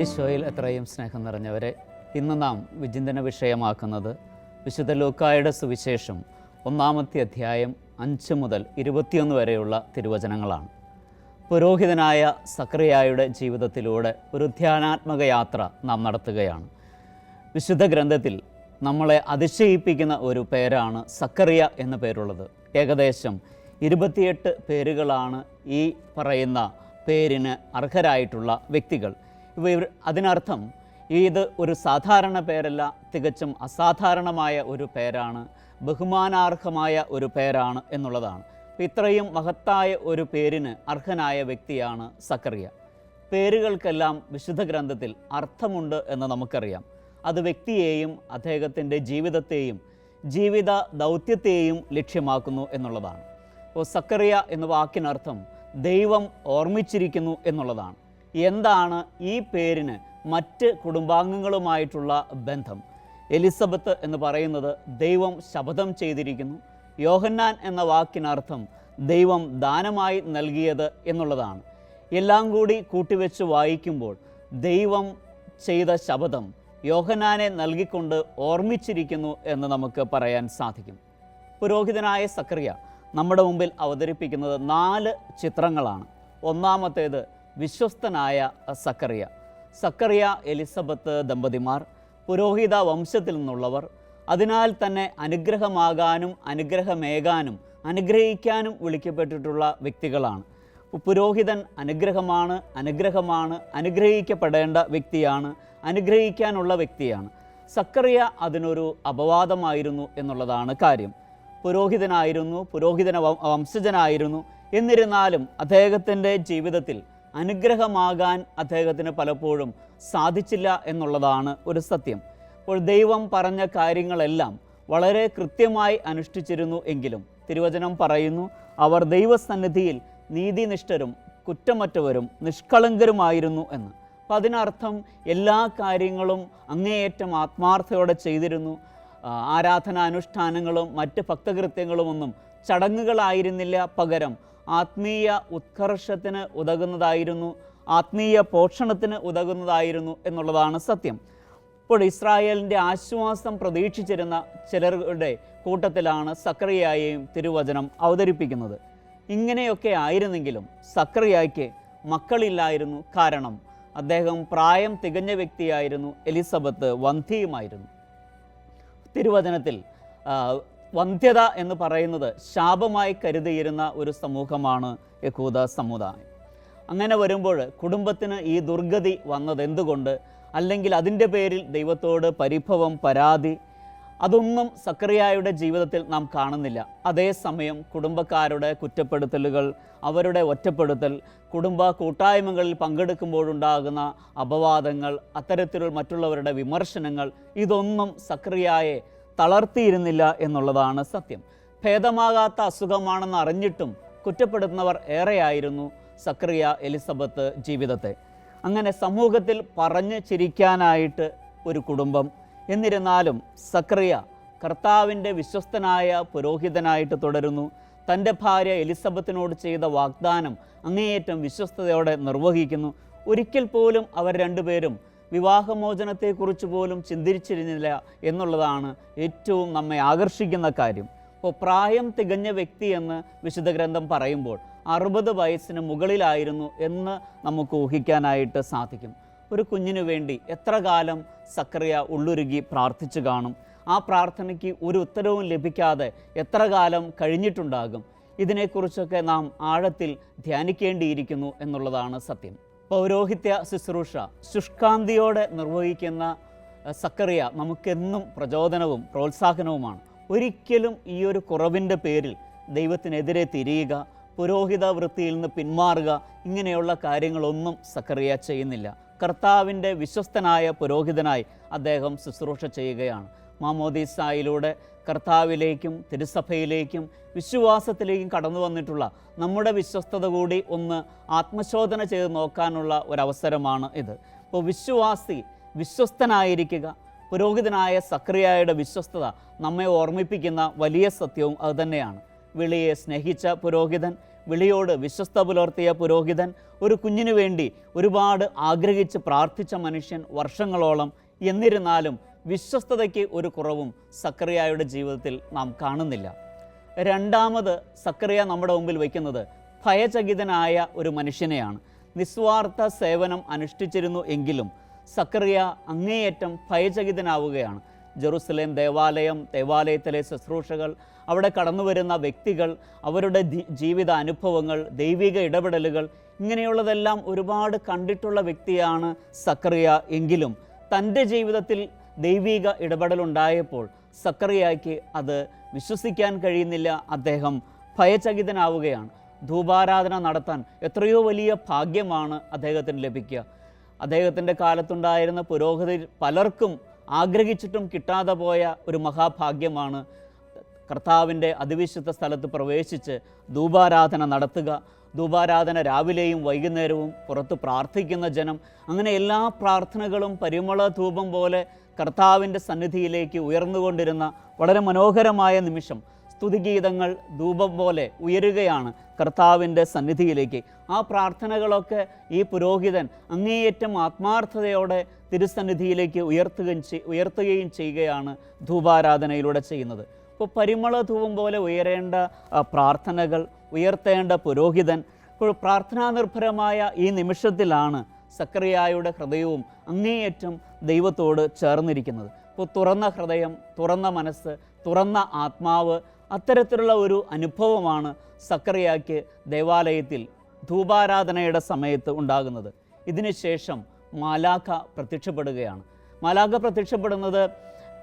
ഈശോയിൽ എത്രയും സ്നേഹം നിറഞ്ഞവരെ, ഇന്ന് നാം വിചിന്തന വിഷയമാക്കുന്നത് വിശുദ്ധ ലൂക്കായുടെ സുവിശേഷം 1-ാമത്തെ അധ്യായം 5 മുതൽ 21 വരെയുള്ള തിരുവചനങ്ങളാണ്. പുരോഹിതനായ സക്കറിയായുടെ ജീവിതത്തിലൂടെ ഒരു ധ്യാനാത്മക യാത്ര നാം നടത്തുകയാണ്. വിശുദ്ധ ഗ്രന്ഥത്തിൽ നമ്മളെ അതിശയിപ്പിക്കുന്ന ഒരു പേരാണ് സക്കറിയ എന്ന പേരുള്ളത്. ഏകദേശം 28 പേരുകളാണ് ഈ പറയുന്ന പേരിന് അർഹരായിട്ടുള്ള വ്യക്തികൾ. അതിനർത്ഥം ഇത് ഒരു സാധാരണ പേരല്ല, തികച്ചും അസാധാരണമായ ഒരു പേരാണ്, ബഹുമാനാർഹമായ ഒരു പേരാണ് എന്നുള്ളതാണ്. ഇത്രയും മഹത്തായ ഒരു പേരിന് അർഹനായ വ്യക്തിയാണ് സക്കറിയ. പേരുകൾക്കെല്ലാം വിശുദ്ധ ഗ്രന്ഥത്തിൽ അർത്ഥമുണ്ട് എന്ന് നമുക്കറിയാം. അത് വ്യക്തിയെയും അദ്ദേഹത്തിൻ്റെ ജീവിതത്തെയും ജീവിത ദൗത്യത്തെയും ലക്ഷ്യമാക്കുന്നു എന്നുള്ളതാണ്. അപ്പോൾ സക്കറിയ എന്ന വാക്കിനർത്ഥം ദൈവം ഓർമ്മിച്ചിരിക്കുന്നു എന്നുള്ളതാണ്. എന്താണ് ഈ പേരിന് മറ്റ് കുടുംബാംഗങ്ങളുമായിട്ടുള്ള ബന്ധം? എലിസബത്ത് എന്ന് പറയുന്നത് ദൈവം ശപഥം ചെയ്തിരിക്കുന്നു. യോഹന്നാൻ എന്ന വാക്കിനർത്ഥം ദൈവം ദാനമായി നൽകിയത് എന്നുള്ളതാണ്. എല്ലാം കൂടി കൂട്ടിവെച്ച് വായിക്കുമ്പോൾ ദൈവം ചെയ്ത ശപഥം യോഹന്നാനെ നൽകിക്കൊണ്ട് ഓർമ്മിച്ചിരിക്കുന്നു എന്ന് നമുക്ക് പറയാൻ സാധിക്കും. പുരോഹിതനായ സക്കറിയ നമ്മുടെ മുമ്പിൽ അവതരിപ്പിക്കുന്നത് 4 ചിത്രങ്ങളാണ്. ഒന്നാമത്തേത് വിശ്വസ്തനായ സക്കറിയ. സക്കറിയ എലിസബത്ത് ദമ്പതിമാർ പുരോഹിത വംശത്തിൽ നിന്നുള്ളവർ. അതിനാൽ തന്നെ അനുഗ്രഹമാകാനും അനുഗ്രഹമേകാനും അനുഗ്രഹിക്കാനും വിളിക്കപ്പെട്ടിട്ടുള്ള വ്യക്തികളാണ്. പുരോഹിതൻ അനുഗ്രഹമാണ്, അനുഗ്രഹിക്കപ്പെടേണ്ട വ്യക്തിയാണ്, അനുഗ്രഹിക്കാനുള്ള വ്യക്തിയാണ്. സക്കറിയ അതിനൊരു അപവാദമായിരുന്നു എന്നുള്ളതാണ് കാര്യം. പുരോഹിതനായിരുന്നു, പുരോഹിതന വംശജനായിരുന്നു. എന്നിരുന്നാലും അദ്ദേഹത്തിൻ്റെ ജീവിതത്തിൽ അനുഗ്രഹമാകാൻ അദ്ദേഹത്തിന് പലപ്പോഴും സാധിച്ചില്ല എന്നുള്ളതാണ് ഒരു സത്യം. അപ്പോൾ ദൈവം പറഞ്ഞ കാര്യങ്ങളെല്ലാം വളരെ കൃത്യമായി അനുഷ്ഠിച്ചിരുന്നു എങ്കിലും തിരുവചനം പറയുന്നു, അവർ ദൈവസന്നിധിയിൽ നീതിനിഷ്ഠരും കുറ്റമറ്റവരും നിഷ്കളങ്കരുമായിരുന്നു എന്ന്. അപ്പം അതിനർത്ഥം എല്ലാ കാര്യങ്ങളും അങ്ങേയറ്റം ആത്മാർത്ഥയോടെ ചെയ്തിരുന്നു. ആരാധനാനുഷ്ഠാനങ്ങളും മറ്റ് ഭക്തകൃത്യങ്ങളുമൊന്നും ചടങ്ങുകളായിരുന്നില്ല, പകരം ആത്മീയ ഉത്കർഷത്തിന് ഉതകുന്നതായിരുന്നു, ആത്മീയ പോഷണത്തിന് ഉതകുന്നതായിരുന്നു എന്നുള്ളതാണ് സത്യം. ഇപ്പോൾ ഇസ്രായേലിൻ്റെ ആശ്വാസം പ്രതീക്ഷിച്ചിരുന്ന ചിലരുടെ കൂട്ടത്തിലാണ് സക്കറിയായെയും തിരുവചനം അവതരിപ്പിക്കുന്നത്. ഇങ്ങനെയൊക്കെ ആയിരുന്നെങ്കിലും സക്കറിയായ്ക്ക് മക്കളില്ലായിരുന്നു. കാരണം അദ്ദേഹം പ്രായം തികഞ്ഞ വ്യക്തിയായിരുന്നു. എലിസബത്ത് വന്ധ്യയുമായിരുന്നു. തിരുവചനത്തിൽ വന്ധ്യത എന്ന് പറയുന്നത് ശാപമായി കരുതിയിരുന്ന ഒരു സമൂഹമാണ് യഹൂദ സമുദായം. അങ്ങനെ വരുമ്പോൾ കുടുംബത്തിന് ഈ ദുർഗതി വന്നത് എന്തുകൊണ്ട്, അല്ലെങ്കിൽ അതിൻ്റെ പേരിൽ ദൈവത്തോട് പരിഭവം, പരാതി, അതൊന്നും സക്കറിയായുടെ ജീവിതത്തിൽ നാം കാണുന്നില്ല. അതേസമയം കുടുംബക്കാരുടെ കുറ്റപ്പെടുത്തലുകൾ, അവരുടെ ഒറ്റപ്പെടുത്തൽ, കുടുംബ കൂട്ടായ്മകളിൽ പങ്കെടുക്കുമ്പോഴുണ്ടാകുന്ന അപവാദങ്ങൾ, അത്തരത്തിലുള്ള മറ്റുള്ളവരുടെ വിമർശനങ്ങൾ, ഇതൊന്നും സക്കറിയായെ തളർത്തിയിരുന്നില്ല എന്നുള്ളതാണ് സത്യം. ഭേദമാകാത്ത അസുഖമാണെന്ന് അറിഞ്ഞിട്ടും കുറ്റപ്പെടുത്തുന്നവർ ഏറെയായിരുന്നു സക്കറിയ എലിസബത്ത് ജീവിതത്തെ. അങ്ങനെ സമൂഹത്തിൽ പറഞ്ഞു ചിരിക്കാനായിട്ട് ഒരു കുടുംബം. എന്നിരുന്നാലും സക്കറിയ കർത്താവിൻ്റെ വിശ്വസ്തനായ പുരോഹിതനായിട്ട് തുടരുന്നു. തൻ്റെ ഭാര്യ എലിസബത്തിനോട് ചെയ്ത വാഗ്ദാനം അങ്ങേയറ്റം വിശ്വസ്തയോടെ നിർവഹിക്കുന്നു. ഒരിക്കൽ പോലും അവർ രണ്ടുപേരും വിവാഹമോചനത്തെക്കുറിച്ച് പോലും ചിന്തിച്ചിരുന്നില്ല എന്നുള്ളതാണ് ഏറ്റവും നമ്മെ ആകർഷിക്കുന്ന കാര്യം. അപ്പോൾ പ്രായം തികഞ്ഞ വ്യക്തി എന്ന് വിശുദ്ധ ഗ്രന്ഥം പറയുമ്പോൾ 60 വയസ്സിന് മുകളിലായിരുന്നു എന്ന് നമുക്ക് ഊഹിക്കാനായിട്ട് സാധിക്കും. ഒരു കുഞ്ഞിനു വേണ്ടി എത്ര കാലം സക്കറിയ ഉള്ളുരുകി പ്രാർത്ഥിച്ചു കാണും? ആ പ്രാർത്ഥനയ്ക്ക് ഒരു ഉത്തരവും ലഭിക്കാതെ എത്ര കാലം കഴിഞ്ഞിട്ടുണ്ടാകും? ഇതിനെക്കുറിച്ചൊക്കെ നാം ആഴത്തിൽ ധ്യാനിക്കേണ്ടിയിരിക്കുന്നു എന്നുള്ളതാണ് സത്യം. പൗരോഹിത്യ ശുശ്രൂഷ ശുഷ്കാന്തിയോടെ നിർവഹിക്കുന്ന സക്കറിയ നമുക്കെന്നും പ്രചോദനവും പ്രോത്സാഹനവുമാണ്. ഒരിക്കലും ഈ ഒരു കുറവിൻ്റെ പേരിൽ ദൈവത്തിനെതിരെ തിരിയുക, പുരോഹിത വൃത്തിയിൽ നിന്ന് പിന്മാറുക, ഇങ്ങനെയുള്ള കാര്യങ്ങളൊന്നും സക്കറിയ ചെയ്യുന്നില്ല. കർത്താവിൻ്റെ വിശ്വസ്തനായ പുരോഹിതനായി അദ്ദേഹം ശുശ്രൂഷ ചെയ്യുകയാണ്. മാമോദീസായിലൂടെ കർത്താവിലേക്കും തിരുസഭയിലേക്കും വിശ്വാസത്തിലേക്കും കടന്നു വന്നിട്ടുള്ള നമ്മുടെ വിശ്വസ്തത കൂടി ഒന്ന് ആത്മശോധന ചെയ്ത് നോക്കാനുള്ള ഒരവസരമാണ് ഇത്. അപ്പോൾ വിശ്വാസി വിശ്വസ്തനായിരിക്കുക. പുരോഹിതനായ സക്കറിയായുടെ വിശ്വസ്തത നമ്മെ ഓർമ്മിപ്പിക്കുന്ന വലിയ സത്യവും അതുതന്നെയാണ്. വിളിയെ സ്നേഹിച്ച പുരോഹിതൻ, വിളിയോട് വിശ്വസ്ത പുലർത്തിയ പുരോഹിതൻ, ഒരു കുഞ്ഞിനു വേണ്ടി ഒരുപാട് ആഗ്രഹിച്ച് പ്രാർത്ഥിച്ച മനുഷ്യൻ വർഷങ്ങളോളം. എന്നിരുന്നാലും വിശ്വസ്തതയ്ക്ക് ഒരു കുറവും സക്കറിയായുടെ ജീവിതത്തിൽ നാം കാണുന്നില്ല. രണ്ടാമത് സക്കറിയ നമ്മുടെ മുമ്പിൽ വയ്ക്കുന്നത് ഭയചകിതനായ ഒരു മനുഷ്യനെയാണ്. നിസ്വാർത്ഥ സേവനം അനുഷ്ഠിച്ചിരുന്നു എങ്കിലും സക്കറിയ അങ്ങേയറ്റം ഭയചകിതനാവുകയാണ്. ജെറുസലേം ദേവാലയത്തിലെ ശുശ്രൂഷകൾ, അവിടെ കടന്നു വരുന്ന വ്യക്തികൾ, അവരുടെ ജീവിത അനുഭവങ്ങൾ, ദൈവിക ഇടപെടലുകൾ, ഇങ്ങനെയുള്ളതെല്ലാം ഒരുപാട് കണ്ടിട്ടുള്ള വ്യക്തിയാണ് സക്കറിയ. എങ്കിലും തൻ്റെ ജീവിതത്തിൽ ദൈവിക ഇടപെടലുണ്ടായപ്പോൾ സക്കറിയായ്ക്ക് അത് വിശ്വസിക്കാൻ കഴിയുന്നില്ല. അദ്ദേഹം ഭയചകിതനാവുകയാണ്. ധൂപാരാധന നടത്താൻ എത്രയോ വലിയ ഭാഗ്യമാണ് അദ്ദേഹത്തിന് ലഭിക്കുക. അദ്ദേഹത്തിൻ്റെ കാലത്തുണ്ടായിരുന്ന പുരോഹിതർ പലർക്കും ആഗ്രഹിച്ചിട്ടും കിട്ടാതെ പോയ ഒരു മഹാഭാഗ്യമാണ് കർത്താവിൻ്റെ അതിവിശുദ്ധ സ്ഥലത്ത് പ്രവേശിച്ച് ധൂപാരാധന നടത്തുക. ധൂപാരാധന രാവിലെയും വൈകുന്നേരവും, പുറത്ത് പ്രാർത്ഥിക്കുന്ന ജനം, അങ്ങനെ എല്ലാ പ്രാർത്ഥനകളും പരിമള ധൂപം പോലെ കർത്താവിൻ്റെ സന്നിധിയിലേക്ക് ഉയർന്നുകൊണ്ടിരുന്ന വളരെ മനോഹരമായ നിമിഷം. സ്തുതിഗീതങ്ങൾ ധൂപം പോലെ ഉയരുകയാണ് കർത്താവിൻ്റെ സന്നിധിയിലേക്ക്. ആ പ്രാർത്ഥനകളൊക്കെ ഈ പുരോഹിതൻ അങ്ങേയറ്റം ആത്മാർത്ഥതയോടെ തിരുസന്നിധിയിലേക്ക് ഉയർത്തുകയും ചെയ്യുകയാണ് ധൂപാരാധനയിലൂടെ ചെയ്യുന്നത്. അപ്പോൾ പരിമള ധൂപം പോലെ ഉയരേണ്ട പ്രാർത്ഥനകൾ, ഉയർത്തേണ്ട പുരോഹിതൻ പ്രാർത്ഥനാനിർഭരമായ ഈ നിമിഷത്തിലാണ് സക്കറിയായുടെ ഹൃദയവും അങ്ങേയറ്റം ദൈവത്തോട് ചേർന്നിരിക്കുന്നത്. ഇപ്പോൾ തുറന്ന ഹൃദയം, തുറന്ന മനസ്സ്, തുറന്ന ആത്മാവ്, അത്തരത്തിലുള്ള ഒരു അനുഭവമാണ് സക്കറിയായ്ക്ക് ദേവാലയത്തിൽ ധൂപാരാധനയുടെ സമയത്ത് ഉണ്ടാകുന്നത്. ഇതിനുശേഷം മാലാഖ പ്രത്യക്ഷപ്പെടുകയാണ്. മാലാഖ പ്രത്യക്ഷപ്പെടുന്നത്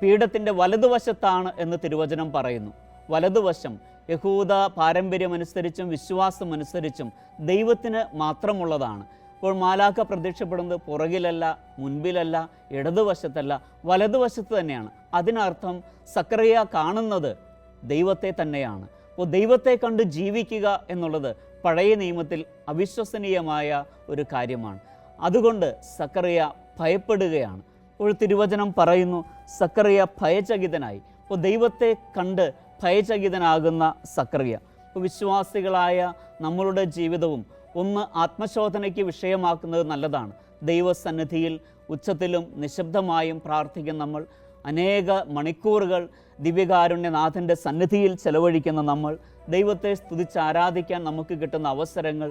പീഠത്തിൻ്റെ വലതുവശത്താണ് എന്ന് തിരുവചനം പറയുന്നു. വലതുവശം യഹൂദ പാരമ്പര്യമനുസരിച്ചും വിശ്വാസമനുസരിച്ചും ദൈവത്തിന് മാത്രമുള്ളതാണ്. അപ്പോൾ മാലാഖ പ്രത്യക്ഷപ്പെടുന്നത് പുറകിലല്ല, മുൻപിലല്ല, ഇടതുവശത്തല്ല, വലതുവശത്ത് തന്നെയാണ്. അതിനർത്ഥം സക്കറിയ കാണുന്നത് ദൈവത്തെ തന്നെയാണ്. അപ്പോൾ ദൈവത്തെ കണ്ട് ജീവിക്കുക എന്നുള്ളത് പഴയ നിയമത്തിൽ അവിശ്വസനീയമായ ഒരു കാര്യമാണ്. അതുകൊണ്ട് സക്കറിയ ഭയപ്പെടുകയാണ്. അപ്പോൾ തിരുവചനം പറയുന്നു സക്കറിയ ഭയചകിതനായി. അപ്പോൾ ദൈവത്തെ കണ്ട് ഭയചകിതനാകുന്ന സക്കറിയ. അപ്പോൾ വിശ്വാസികളായ നമ്മളുടെ ജീവിതവും ഒന്ന് ആത്മശോധനയ്ക്ക് വിഷയമാക്കുന്നത് നല്ലതാണ്. ദൈവസന്നിധിയിൽ ഉച്ചത്തിലും നിശബ്ദമായും പ്രാർത്ഥിക്കുന്ന നമ്മൾ, അനേക മണിക്കൂറുകൾ ദിവ്യകാരുണ്യനാഥൻ്റെ സന്നിധിയിൽ ചെലവഴിക്കുന്ന നമ്മൾ, ദൈവത്തെ സ്തുതിച്ച് ആരാധിക്കാൻ നമുക്ക് കിട്ടുന്ന അവസരങ്ങൾ,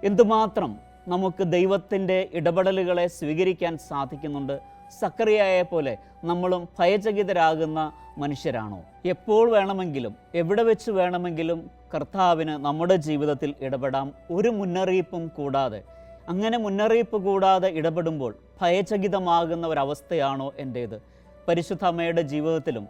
എന്തുമാത്രം നമുക്ക് ദൈവത്തിൻ്റെ ഇടപെടലുകളെ സ്വീകരിക്കാൻ സാധിക്കുന്നുണ്ട്. സക്കറിയയെ പോലെ നമ്മളും ഭയചകിതരാകുന്ന മനുഷ്യരാണോ? എപ്പോൾ വേണമെങ്കിലും എവിടെ വെച്ച് വേണമെങ്കിലും കർത്താവിന് നമ്മുടെ ജീവിതത്തിൽ ഇടപെടാം, ഒരു മുന്നറിയിപ്പും കൂടാതെ. അങ്ങനെ മുന്നറിയിപ്പ് കൂടാതെ ഇടപെടുമ്പോൾ ഭയചകിതമാകുന്ന ഒരവസ്ഥയാണോ എൻ്റേത്? പരിശുദ്ധ അമ്മയുടെ ജീവിതത്തിലും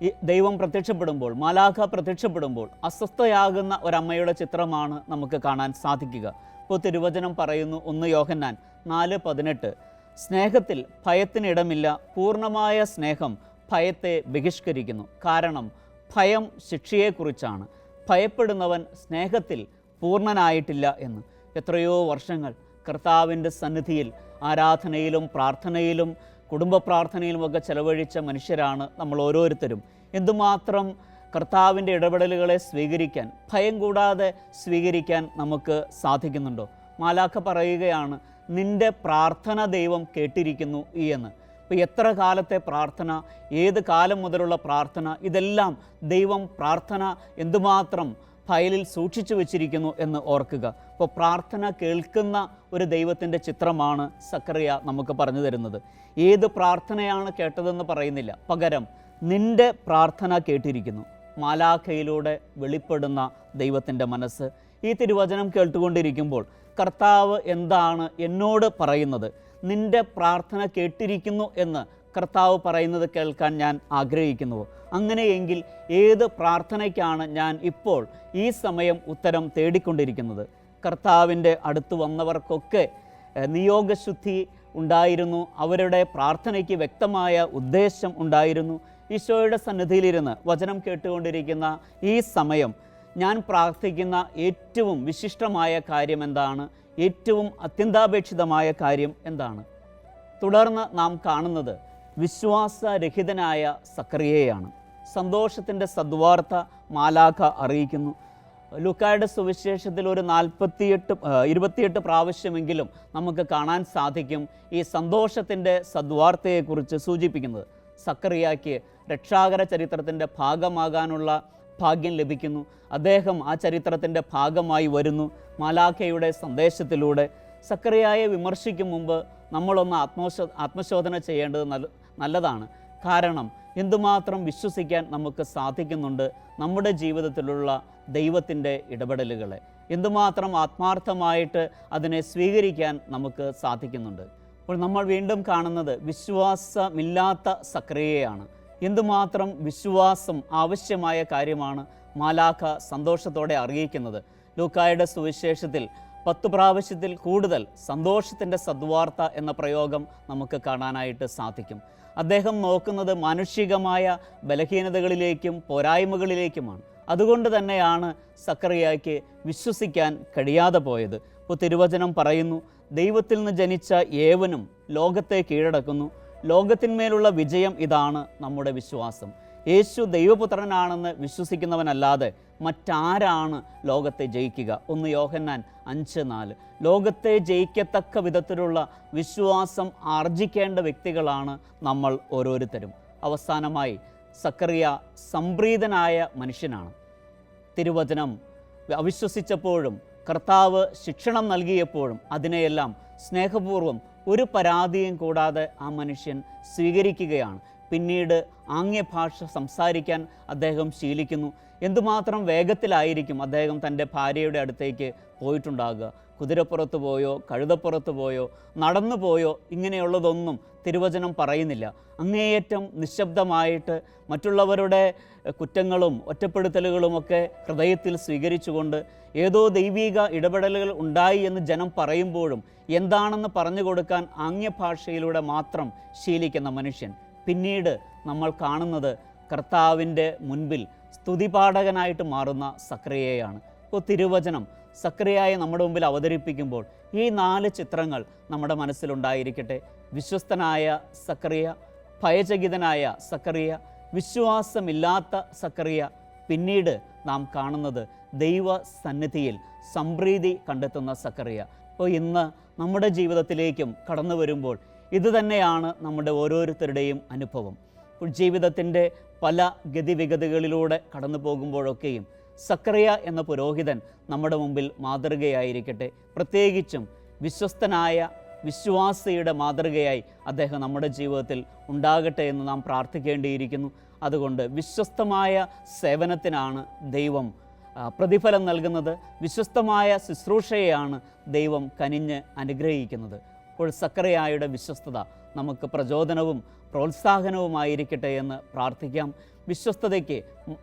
ഈ ദൈവം പ്രത്യക്ഷപ്പെടുമ്പോൾ, മാലാഖ പ്രത്യക്ഷപ്പെടുമ്പോൾ അസ്വസ്ഥയാകുന്ന ഒരമ്മയുടെ ചിത്രമാണ് നമുക്ക് കാണാൻ സാധിക്കുക. ഇപ്പോൾ തിരുവചനം പറയുന്നു, 1 യോഹന്നാൻ 4:18, സ്നേഹത്തിൽ ഭയത്തിനിടമില്ല, പൂർണ്ണമായ സ്നേഹം ഭയത്തെ ബഹിഷ്കരിക്കുന്നു. കാരണം ഭയം ശിക്ഷയെക്കുറിച്ചാണ്. ഭയപ്പെടുന്നവൻ സ്നേഹത്തിൽ പൂർണ്ണനായിട്ടില്ല എന്ന്. എത്രയോ വർഷങ്ങൾ കർത്താവിൻ്റെ സന്നിധിയിൽ ആരാധനയിലും പ്രാർത്ഥനയിലും കുടുംബ പ്രാർത്ഥനയിലുമൊക്കെ ചെലവഴിച്ച മനുഷ്യരാണ് നമ്മൾ ഓരോരുത്തരും. എന്തുമാത്രം കർത്താവിൻ്റെ ഇടപെടലുകളെ സ്വീകരിക്കാൻ, ഭയം കൂടാതെ സ്വീകരിക്കാൻ നമുക്ക് സാധിക്കുന്നുണ്ടോ? മാലാഖ പറയുകയാണ്, നിൻ്റെ പ്രാർത്ഥന ദൈവം കേട്ടിരിക്കുന്നു എന്ന്. അപ്പോൾ എത്ര കാലത്തെ പ്രാർത്ഥന, ഏത് കാലം മുതലുള്ള പ്രാർത്ഥന, ഇതെല്ലാം ദൈവം പ്രാർത്ഥന എന്തുമാത്രം ഫയലിൽ സൂക്ഷിച്ചു വച്ചിരിക്കുന്നു എന്ന് ഓർക്കുക. അപ്പോൾ പ്രാർത്ഥന കേൾക്കുന്ന ഒരു ദൈവത്തിൻ്റെ ചിത്രമാണ് സക്കറിയ നമുക്ക് പറഞ്ഞു തരുന്നത്. ഏത് പ്രാർത്ഥനയാണ് കേട്ടതെന്ന് പറയുന്നില്ല, പകരം നിൻ്റെ പ്രാർത്ഥന കേട്ടിരിക്കുന്നു. മാലാഖയിലൂടെ വെളിപ്പെടുന്ന ദൈവത്തിൻ്റെ മനസ്സ്. ഈ തിരുവചനം കേട്ടുകൊണ്ടിരിക്കുമ്പോൾ കർത്താവ് എന്താണ് എന്നോട് പറയുന്നത്? നിൻ്റെ പ്രാർത്ഥന കേട്ടിരിക്കുന്നു എന്ന് കർത്താവ് പറയുന്നത് കേൾക്കാൻ ഞാൻ ആഗ്രഹിക്കുന്നുവോ? അങ്ങനെയെങ്കിൽ ഏത് പ്രാർത്ഥനയ്ക്കാണ് ഞാൻ ഇപ്പോൾ ഈ സമയം ഉത്തരം തേടിക്കൊണ്ടിരിക്കുന്നത്? കർത്താവിൻ്റെ അടുത്ത് വന്നവർക്കൊക്കെ നിയോഗശുദ്ധി ഉണ്ടായിരുന്നു. അവരുടെ പ്രാർത്ഥനയ്ക്ക് വ്യക്തമായ ഉദ്ദേശം ഉണ്ടായിരുന്നു. ഈശോയുടെ സന്നിധിയിലിരുന്ന് വചനം കേട്ടുകൊണ്ടിരിക്കുന്ന ഈ സമയം ഞാൻ പ്രാർത്ഥിക്കുന്ന ഏറ്റവും വിശിഷ്ടമായ കാര്യം എന്താണ്? ഏറ്റവും അത്യന്താപേക്ഷിതമായ കാര്യം എന്താണ്? തുടർന്ന് നാം കാണുന്നത് വിശ്വാസരഹിതനായ സക്കറിയയാണ്. സന്തോഷത്തിൻ്റെ സദ്വാർത്ത മാലാഖ അറിയിക്കുന്നു. ലൂക്കായുടെ സുവിശേഷത്തിൽ ഒരു 28 പ്രാവശ്യമെങ്കിലും നമുക്ക് കാണാൻ സാധിക്കും ഈ സന്തോഷത്തിൻ്റെ സദ്വാർത്തയെക്കുറിച്ച് സൂചിപ്പിക്കുന്നത്. സക്കറിയായ്ക്ക് രക്ഷാകര ചരിത്രത്തിൻ്റെ ഭാഗമാകാനുള്ള ഭാഗ്യം ലഭിക്കുന്നു. അദ്ദേഹം ആ ചരിത്രത്തിൻ്റെ ഭാഗമായി വരുന്നു. മാലാഖയുടെ സന്ദേശത്തിലൂടെ സക്കറിയായെ വിമർശിക്കും മുമ്പ് നമ്മളൊന്ന് ആത്മശോധന ചെയ്യേണ്ടത് നല്ലതാണ്. കാരണം എന്തുമാത്രം വിശ്വസിക്കാൻ നമുക്ക് സാധിക്കുന്നുണ്ട് നമ്മുടെ ജീവിതത്തിലുള്ള ദൈവത്തിൻ്റെ ഇടപെടലുകളെ, എന്തുമാത്രം ആത്മാർത്ഥമായിട്ട് അതിനെ സ്വീകരിക്കാൻ നമുക്ക് സാധിക്കുന്നുണ്ട്. അപ്പോൾ നമ്മൾ വീണ്ടും കാണുന്നത് വിശ്വാസമില്ലാത്ത സക്കറിയയാണ്. എന്തുമാത്രം വിശ്വാസം ആവശ്യമായ കാര്യമാണ് മാലാഖ സന്തോഷത്തോടെ അറിയിക്കുന്നത്. ലൂക്കായുടെ സുവിശേഷത്തിൽ 10 പ്രാവശ്യത്തിൽ കൂടുതൽ സന്തോഷത്തിൻ്റെ സദ്വാർത്ത എന്ന പ്രയോഗം നമുക്ക് കാണാനായിട്ട് സാധിക്കും. അദ്ദേഹം നോക്കുന്നത് മാനുഷികമായ ബലഹീനതകളിലേക്കും പോരായ്മകളിലേക്കുമാണ്. അതുകൊണ്ട് തന്നെയാണ് സക്കറിയായ്ക്ക് വിശ്വസിക്കാൻ കഴിയാതെ പോയത്. ഇപ്പോൾ തിരുവചനം പറയുന്നു, ദൈവത്തിൽ നിന്ന് ജനിച്ച ഏവനും ലോകത്തെ കീഴടക്കുന്നു. ലോകത്തിന്മേലുള്ള വിജയം ഇതാണ് നമ്മുടെ വിശ്വാസം. യേശു ദൈവപുത്രനാണെന്ന് വിശ്വസിക്കുന്നവനല്ലാതെ മറ്റാരാണ് ലോകത്തെ ജയിക്കുക? 1 യോഹന്നാൻ 5:4. ലോകത്തെ ജയിക്കത്തക്ക വിധത്തിലുള്ള വിശ്വാസം ആർജിക്കേണ്ട വ്യക്തികളാണ് നമ്മൾ ഓരോരുത്തരും. അവസാനമായി സക്കറിയ സംപ്രീതനായ മനുഷ്യനാണ്. തിരുവചനം അവിശ്വസിച്ചപ്പോഴും കർത്താവ് ശിക്ഷണം നൽകിയപ്പോഴും അതിനെയെല്ലാം സ്നേഹപൂർവ്വം ഒരു പരാതിയും കൂടാതെ ആ മനുഷ്യൻ സ്വീകരിക്കുകയാണ്. പിന്നീട് ആംഗ്യഭാഷ സംസാരിക്കാൻ അദ്ദേഹം ശീലിക്കുന്നു. എന്തുമാത്രം വേഗത്തിലായിരിക്കും അദ്ദേഹം തൻ്റെ ഭാര്യയുടെ അടുത്തേക്ക് പോയിട്ടുണ്ടാകുക. കുതിരപ്പുറത്ത് പോയോ കഴുതപ്പുറത്ത് പോയോ നടന്നു പോയോ ഇങ്ങനെയുള്ളതൊന്നും തിരുവചനം പറയുന്നില്ല. അങ്ങേയറ്റം നിശബ്ദമായിട്ട് മറ്റുള്ളവരുടെ കുറ്റങ്ങളും ഒറ്റപ്പെടുത്തലുകളുമൊക്കെ ഹൃദയത്തിൽ സ്വീകരിച്ചുകൊണ്ട് ഏതോ ദൈവിക ഇടപെടലുകൾ ഉണ്ടായി എന്ന് ജനം പറയുമ്പോഴും എന്താണെന്ന് പറഞ്ഞു കൊടുക്കാൻ ആംഗ്യഭാഷയിലൂടെ മാത്രം ശീലിക്കുന്ന മനുഷ്യൻ പിന്നീട് നമ്മൾ കാണുന്നത് കർത്താവിൻ്റെ മുൻപിൽ സ്തുതിപാഠകനായിട്ട് മാറുന്ന സക്കറിയയാണ്. ഇപ്പോൾ തിരുവചനം സക്കറിയയെ നമ്മുടെ മുമ്പിൽ അവതരിപ്പിക്കുമ്പോൾ ഈ 4 ചിത്രങ്ങൾ നമ്മുടെ മനസ്സിലുണ്ടായിരിക്കട്ടെ. വിശ്വസ്തനായ സക്കറിയ, ഭയചകിതനായ സക്കറിയ, വിശ്വാസമില്ലാത്ത സക്കറിയ, പിന്നീട് നാം കാണുന്നത് ദൈവ സന്നിധിയിൽ സംപ്രീതി കണ്ടെത്തുന്ന സക്കറിയ. അപ്പോൾ ഇന്ന് നമ്മുടെ ജീവിതത്തിലേക്കും കടന്നു വരുമ്പോൾ ഇതുതന്നെയാണ് നമ്മുടെ ഓരോരുത്തരുടെയും അനുഭവം. ഇപ്പോൾ ജീവിതത്തിൻ്റെ പല ഗതിവിഗതികളിലൂടെ കടന്നു പോകുമ്പോഴൊക്കെയും സക്കറിയ എന്ന പുരോഹിതൻ നമ്മുടെ മുമ്പിൽ മാതൃകയായിരിക്കട്ടെ. പ്രത്യേകിച്ചും വിശ്വസ്തനായ വിശ്വാസിയുടെ മാതൃകയായി അദ്ദേഹം നമ്മുടെ ജീവിതത്തിൽ ഉണ്ടാകട്ടെ എന്ന് നാം പ്രാർത്ഥിക്കേണ്ടിയിരിക്കുന്നു. അതുകൊണ്ട് വിശ്വസ്തമായ സേവനത്തിനാണ് ദൈവം പ്രതിഫലം നൽകുന്നത്. വിശ്വസ്തമായ ശുശ്രൂഷയെയാണ് ദൈവം കനിഞ്ഞ് അനുഗ്രഹിക്കുന്നത്. അപ്പോൾ സക്കറിയായുടെ വിശ്വസ്തത നമുക്ക് പ്രചോദനവും പ്രോത്സാഹനവുമായിരിക്കട്ടെ എന്ന് പ്രാർത്ഥിക്കാം. വിശ്വസ്തതയ്ക്ക്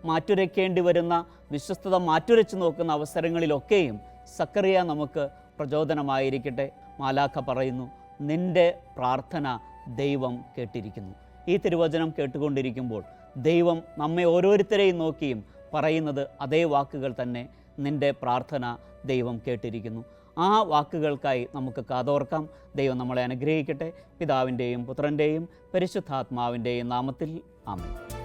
മാറ്റുരയ്ക്കേണ്ടി വരുന്ന, വിശ്വസ്തത മാറ്റുരച്ച് നോക്കുന്ന അവസരങ്ങളിലൊക്കെയും സക്കറിയ നമുക്ക് പ്രചോദനമായിരിക്കട്ടെ. മാലാഖ പറയുന്നു, നിൻ്റെ പ്രാർത്ഥന ദൈവം കേട്ടിരിക്കുന്നു. ഈ തിരുവചനം കേട്ടുകൊണ്ടിരിക്കുമ്പോൾ ദൈവം നമ്മെ ഓരോരുത്തരെയും നോക്കിയും പറയുന്നത് അതേ വാക്കുകൾ തന്നെ. നിൻ്റെ പ്രാർത്ഥന ദൈവം കേട്ടിരിക്കുന്നു. ആ വാക്കുകൾക്കായി നമുക്ക് കാതോർക്കാം. ദൈവം നമ്മളെ അനുഗ്രഹിക്കട്ടെ. പിതാവിൻ്റെയും പുത്രൻ്റെയും പരിശുദ്ധാത്മാവിൻ്റെയും നാമത്തിൽ ആമേൻ.